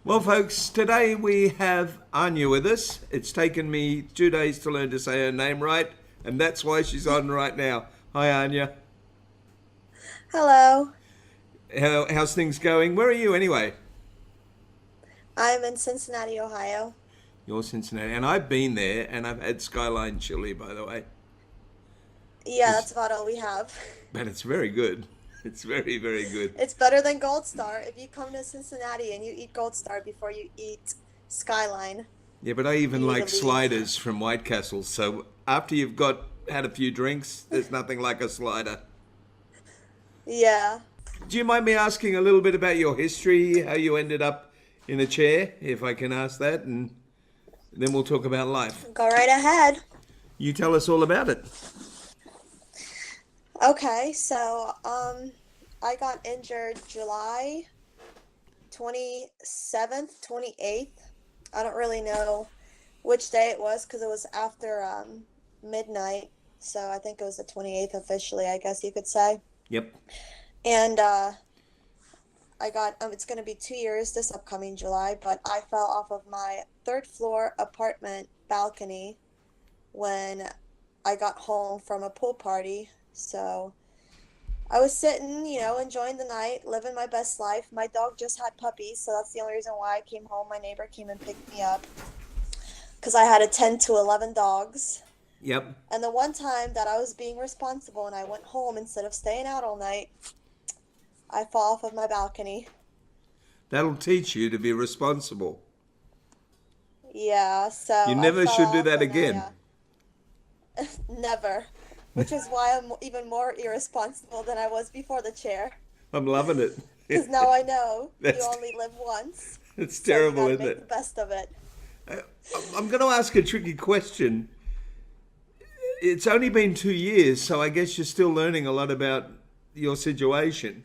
Well, folks, today we have Ania with us. It's taken me 2 days to learn to say her name right, and that's why she's on right now. Hi, Ania. Hello, How's things going? Where are you anyway? I'm in Cincinnati, Ohio. You're Cincinnati, and I've been there, and I've had Skyline chili, by the way. Yeah, It's, that's about all we have. but it's very good. It's very, very good. It's better than Gold Star. If you come to Cincinnati and you eat Gold Star before you eat Skyline, Yeah, but I even you need to like leave. sliders from White Castle. So after you've had a few drinks, there's nothing like a slider. Yeah, Do you mind me asking a little bit about your history, how you ended up in a chair, if I can ask that, and then we'll talk about life. go right ahead. You tell us all about it. Okay, I got injured July 27th, 28th. I don't really know which day it was because it was after midnight. So I think it was the 28th officially, I guess you could say. Yep. And I got it's going to be 2 years this upcoming July, but I fell off of my third floor apartment balcony when I got home from a pool party. So I was sitting, enjoying the night, living my best life. My dog just had puppies, so that's the only reason why I came home. My neighbor came and picked me up because I had to tend to 11 dogs. Yep. And the one time that I was being responsible and I went home instead of staying out all night, I fall off of my balcony. That'll teach you to be responsible. Yeah, so You I never fell should do off that and again. never, which is why I'm even more irresponsible than I was before the chair. I'm loving Because it. now I know you That's only live once, that's so you terrible, got to isn't make the it? best of it. Uh, I'm going to ask a tricky question. It's only been 2 years, so I guess you're still learning a lot about your situation.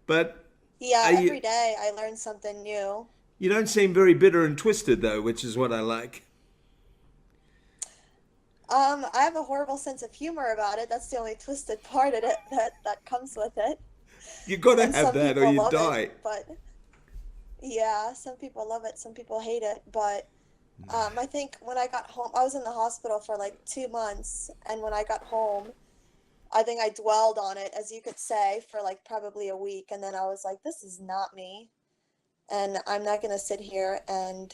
But Yeah, are you, every day I learn something new. you don't seem very bitter and twisted, though, which is what I like. I have a horrible sense of humor about it. That's the only twisted part of it that comes with it. You've got to And have some that or people you love it, die. but yeah, some people love it, some people hate it. But I think when I got home, I was in the hospital for like 2 months, and when I got home, I think I dwelled on it, as you could say, for like probably a week, and then I was like, this is not me, and I'm not gonna sit here and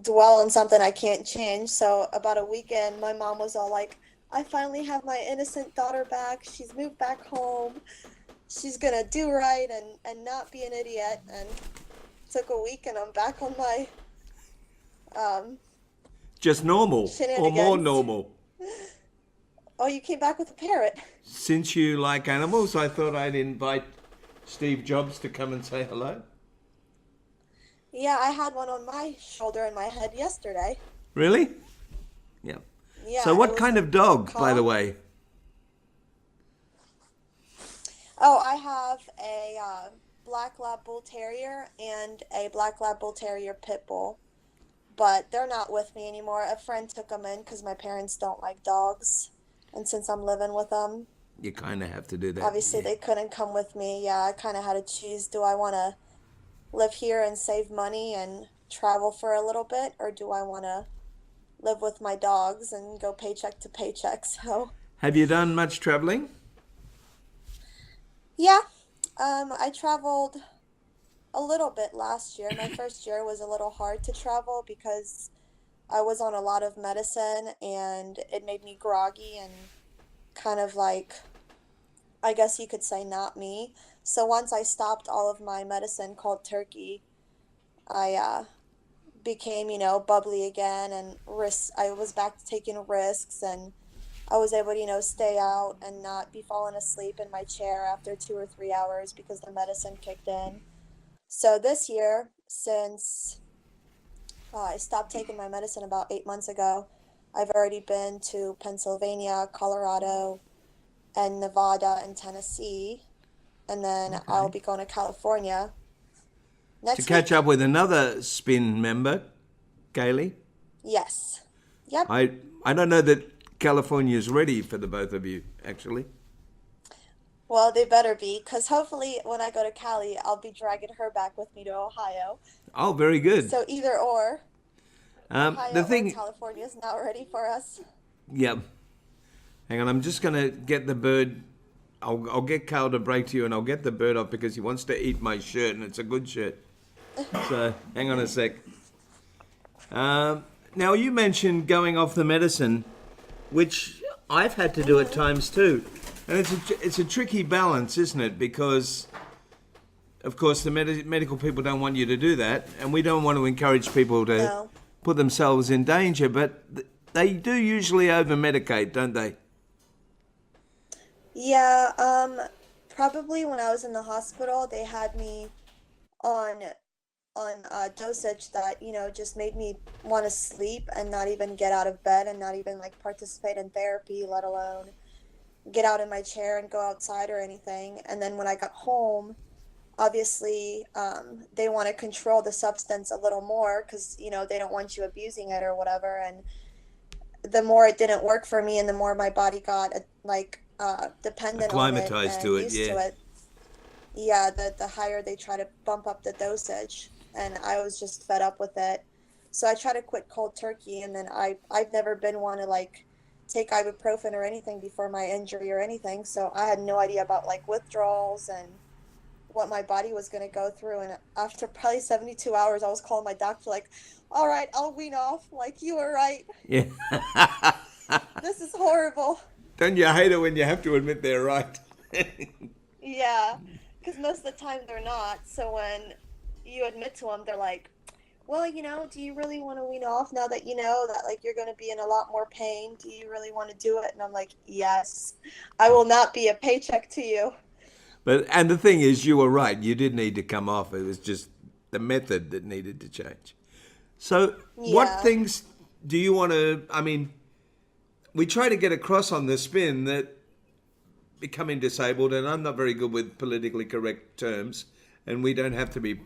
dwell on something I can't change. So about a weekend, my mom was all like, I finally have my innocent daughter back. She's moved back home. She's gonna do right and not be an idiot. And took a week, and I'm back on my um, Just normal or more shenanigans. normal. Oh, you came back with a parrot. Since you like animals, I thought I'd invite Steve Jobs to come and say hello. Yeah, I had one on my shoulder and my head yesterday. Really? Yeah. So, Yeah, it what was kind a of dog, by the calm. way? Oh, I have a black lab bull terrier and a black lab bull terrier pit bull, but they're not with me anymore. A friend took them in because my parents don't like dogs, and since I'm living with them, You kind of have to do that. obviously Yeah. they couldn't come with me. Yeah, I kind of had to choose, do I want to live here and save money and travel for a little bit, or do I want to live with my dogs and go paycheck to paycheck? So, Have you done much traveling? yeah, I traveled a little bit last year. My first year was a little hard to travel because I was on a lot of medicine and it made me groggy and kind of like, I guess you could say, not me. So once I stopped all of my medicine called turkey, I became, bubbly again, and I was back to taking risks, and I was able to, stay out and not be falling asleep in my chair after 2 or 3 hours because the medicine kicked in. So this year, since I stopped taking my medicine about 8 months ago, I've already been to Pennsylvania, Colorado, and Nevada and Tennessee, and then I'll Okay. be going to California To next catch week. up with another spin member, Kaylee. Yes. Yep. I don't know that California's ready for the both of you, actually. Well, they better be, because hopefully when I go to Cali, I'll be dragging her back with me to Ohio. Oh, very good. So either or, The Ohio or thing, California is not ready for us. yeah. Hang on, I'm just gonna get the bird. I'll get Carl to break to you, and I'll get the bird off because he wants to eat my shirt, and it's a good shirt. So hang on a sec. Now you mentioned going off the medicine, which I've had to do at times too, and it's a tricky balance, isn't it? Because of course the medical people don't want you to do that, and we don't want to encourage people to No. put themselves in danger, but they do usually over medicate, don't they? Yeah, probably when I was in the hospital, they had me on dosage that, just made me want to sleep and not even get out of bed and not even like participate in therapy, let alone get out in my chair and go outside or anything. And then when I got home, obviously, they want to control the substance a little more because, they don't want you abusing it or whatever. And the more it didn't work for me and the more my body got dependent on it Acclimatized to and it, used yeah. to it, yeah, the higher they try to bump up the dosage. And I was just fed up with it. So I try to quit cold turkey, and then I've never been one to like take ibuprofen or anything before my injury or anything. So I had no idea about like withdrawals and what my body was going to go through. And after probably 72 hours, I was calling my doctor like, all right, I'll wean off. Like, you were right. Yeah. This is horrible. Don't you hate it when you have to admit they're right? Yeah, because most of the time they're not. So when you admit to them, they're like, well, do you really want to wean off now that you know that like you're going to be in a lot more pain? Do you really want to do it? And I'm like, yes, I will not be a paycheck to you. But and the thing is, you were right. You did need to come off. It was just the method that needed to change. So, what Yeah. things do you want to? I mean, we try to get across on the spin that becoming disabled, and I'm not very good with politically correct terms, and we don't have to be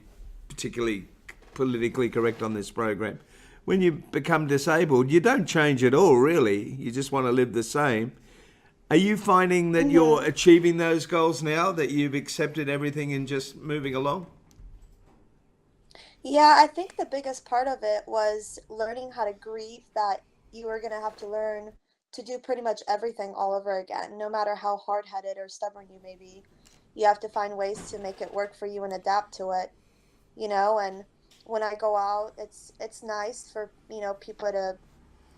particularly politically correct on this program. When you become disabled, you don't change at all, really. You just want to live the same. Are you finding that you're Hmm. achieving those goals now, that you've accepted everything and just moving along? Yeah, I think the biggest part of it was learning how to grieve that you were going to have to learn to do pretty much everything all over again, no matter how hard-headed or stubborn you may be. You have to find ways to make it work for you and adapt to it, and when I go out, it's nice for, people to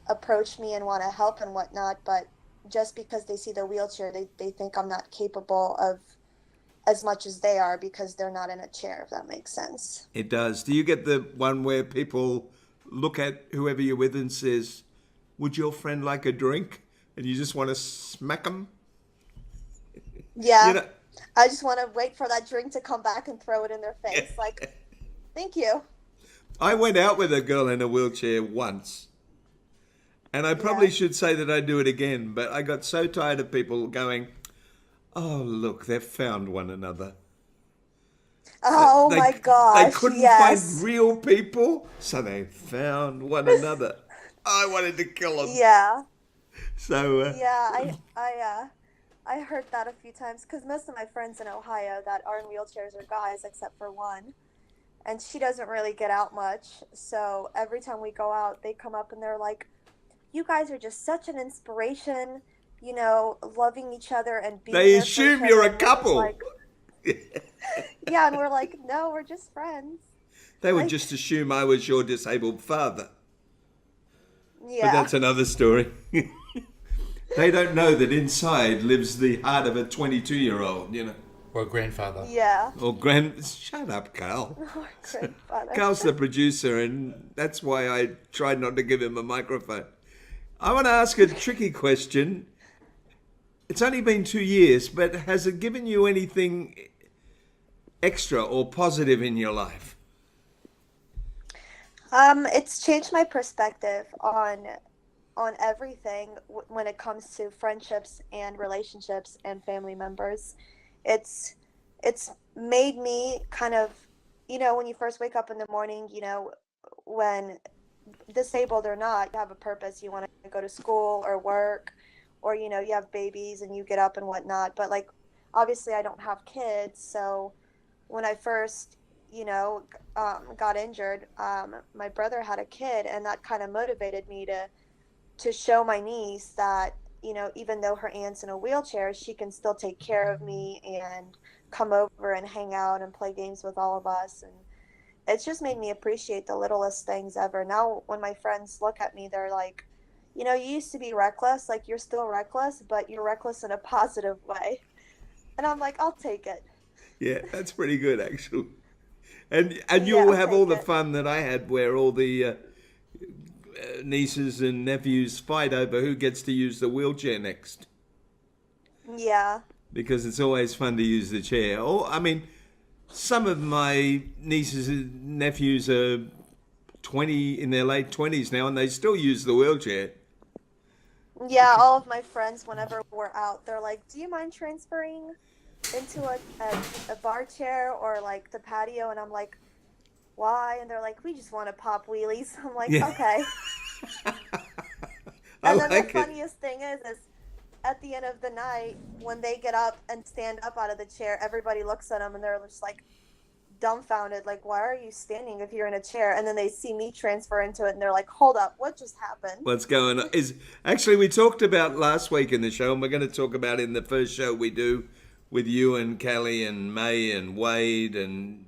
approach me and want to help and whatnot, but just because they see the wheelchair, they think I'm not capable of as much as they are because they're not in a chair, if that makes sense. It does. Do you get the one where people look at whoever you're with and says, "Would your friend like a drink?" And you just want to smack them? You Yeah. know, I just want to wait for that drink to come back and throw it in their face. Like, thank you. I went out with a girl in a wheelchair once, and I probably Yeah. should say that I'd do it again, but I got so tired of people going, "Oh, look, they've found one another." Oh They my they gosh, couldn't find yes. real people, so they found one another. I wanted to kill them. Yeah. So Yeah, I heard that a few times because most of my friends in Ohio that are in wheelchairs are guys except for one, and she doesn't really get out much. So every time we go out, they come up and they're like, "You guys are just such an inspiration, loving each other and being they there for each assume other." you're a And we're just couple. like, yeah, and we're like, "No, we're just friends." They would Like, just assume I was your disabled father. But yeah. that's another story. They don't know that inside lives the heart of a 22-year-old, you know. Or grandfather. Yeah. Or grand. Shut up, Carl. Our grandfather. Carl's the producer, and that's why I tried not to give him a microphone. I want to ask a tricky question. It's only been 2 years, but has it given you anything extra or positive in your life? It's changed my perspective on everything when it comes to friendships and relationships and family members. It's it's made me kind of, when you first wake up in the morning, when disabled or not, you have a purpose. You want to go to school or work, or you have babies and you get up and whatnot. But like obviously I don't have kids, so when I first, got injured, my brother had a kid, and that kind of motivated me to show my niece that, even though her aunt's in a wheelchair, she can still take care of me and come over and hang out and play games with all of us. And it's just made me appreciate the littlest things ever. Now, when my friends look at me, they're like, you used to be reckless, like you're still reckless, but you're reckless in a positive way. And I'm like, I'll take it. Yeah, that's pretty good actually. And Yeah, you'll I'll have all take the it. fun that I had, where all the nieces and nephews fight over who gets to use the wheelchair next, Yeah. because it's always fun to use the chair. Or I mean, some of my nieces and nephews are 20 in their late 20s now, and they still use the wheelchair. Yeah, all of my friends, whenever we're out, they're like, do you mind transferring into a bar chair or like the patio? And I'm like, why? And they're like, we just want to pop wheelies. I'm like, Yeah, okay. I And then the like it. funniest thing is at the end of the night, when they get up and stand up out of the chair, everybody looks at them and they're just like dumbfounded, like, why are you standing if you're in a chair? And then they see me transfer into it and they're like, hold up, what just happened? What's going on is actually we talked about last week in the show, and we're going to talk about in the first show we do with you and Kelly and May and Wade and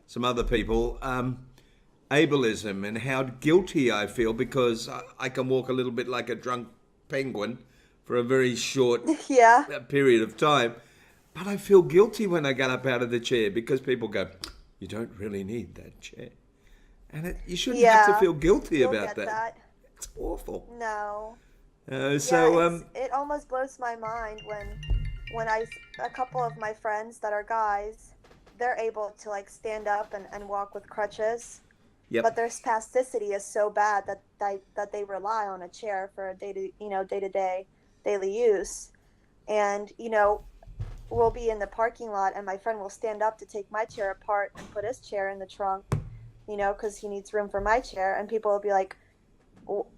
some other people, ableism and how guilty I feel because I can walk a little bit like a drunk penguin for a very short Yeah. period of time. But I feel guilty when I get up out of the chair because people go, you don't really need that chair. And you shouldn't have to Yeah. feel guilty You'll about get that. that. It's awful. No. Uh, Yeah, so, um, it almost blows my mind when a couple of my friends that are guys, they're able to like stand up and walk with crutches, but yep, their spasticity is so bad that they rely on a chair for a day to day daily use. And we'll be in the parking lot and my friend will stand up to take my chair apart and put his chair in the trunk, because he needs room for my chair, and people will be like,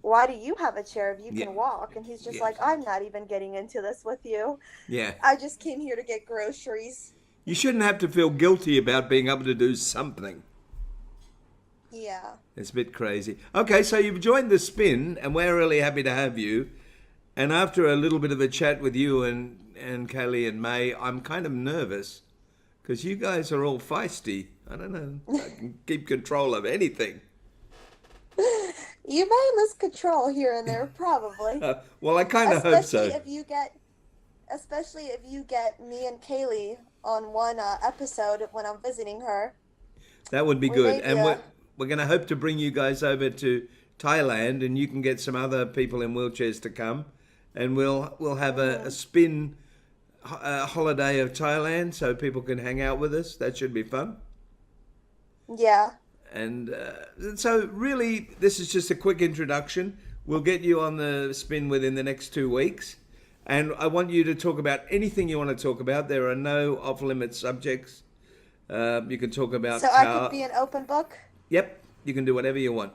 why do you have a chair if you yeah, can walk? And he's just yeah, like, I'm not even getting into this with you. yeah. I just came here to get groceries. You shouldn't have to feel guilty about being able to do something. Yeah. It's a bit crazy. Okay, so you've joined the spin, and we're really happy to have you. And after a little bit of a chat with you and Kaylee and May, I'm kind of nervous because you guys are all feisty. I don't know. I can keep control of anything. You might lose control here and there, probably. Well, I kind of hope Especially so. if you get, especially if you get me and Kaylee on one episode when I'm visiting her. That would be We good. may be And a, we're going to hope to bring you guys over to Thailand, and you can get some other people in wheelchairs to come, and we'll have a mhm. spin holiday of Thailand, so people can hang out with us. That should be fun. Yeah. And so, really, this is just a quick introduction. We'll get you on the spin within the next 2 weeks. And I want you to talk about anything you want to talk about. There are no off limit subjects. You can talk So about I could car. be an open book? Yep, you can do whatever you want.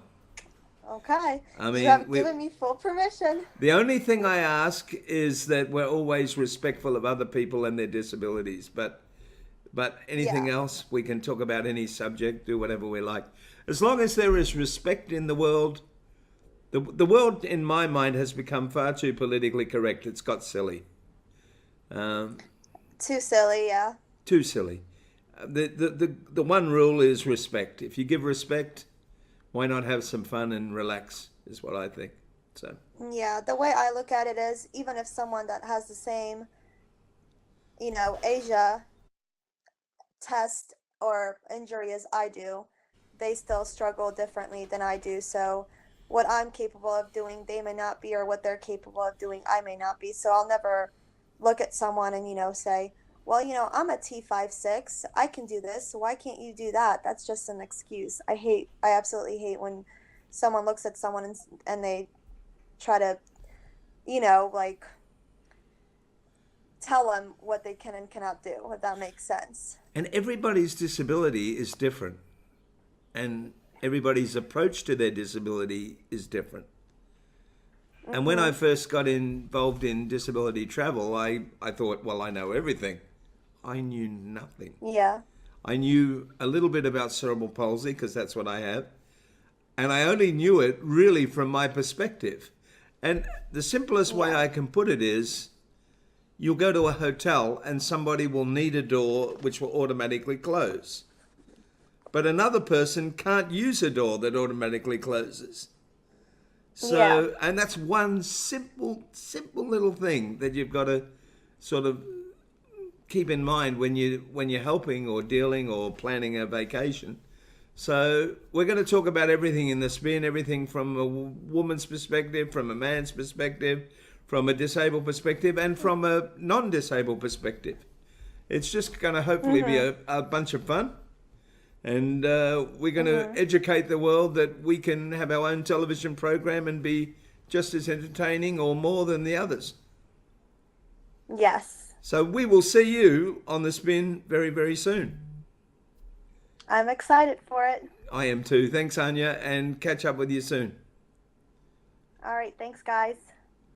Okay. I You mean, have given me full permission. the only thing I ask is that we're always respectful of other people and their disabilities. But anything Yeah. else, we can talk about any subject, do whatever we like. As long as there is respect in the world, the world, in my mind, has become far too politically correct. It's got silly. Um, Too silly, yeah. Too silly. The one rule is respect. If you give respect, why not have some fun and relax, is what I think. So, Yeah, the way I look at it is even if someone that has the same, Asia test or injury as I do, they still struggle differently than I do. So what I'm capable of doing, they may not be, or what they're capable of doing, I may not be. So I'll never look at someone and, say, well, I'm a T56, I can do this, so why can't you do that? That's just an excuse. I absolutely hate when someone looks at someone and they try to, like tell them what they can and cannot do, if that makes sense. and everybody's disability is different, and everybody's approach to their disability is different. And when I Mm-hmm. first got involved in disability travel, I thought, well, I know everything. I knew nothing. Yeah. I knew a little bit about cerebral palsy because that's what I have. And I only knew it really from my perspective. And the simplest way Yeah. I can put it is you'll go to a hotel and somebody will need a door which will automatically close. But another person can't use a door that automatically closes. So, Yeah. and that's one simple little thing that you've got to sort of keep in mind when you're helping or dealing or planning a vacation. So we're going to talk about everything in the spin, everything from a woman's perspective, from a man's perspective, from a disabled perspective, and from a non-disabled perspective. It's just going to hopefully be a bunch of fun. And we're going to educate the world that we can have our own television program and be just as entertaining or more than the others. Yes. So we will see you on the spin very, very soon. I'm excited for it. I am too. Thanks, Ania, and catch up with you soon. All right. Thanks, guys.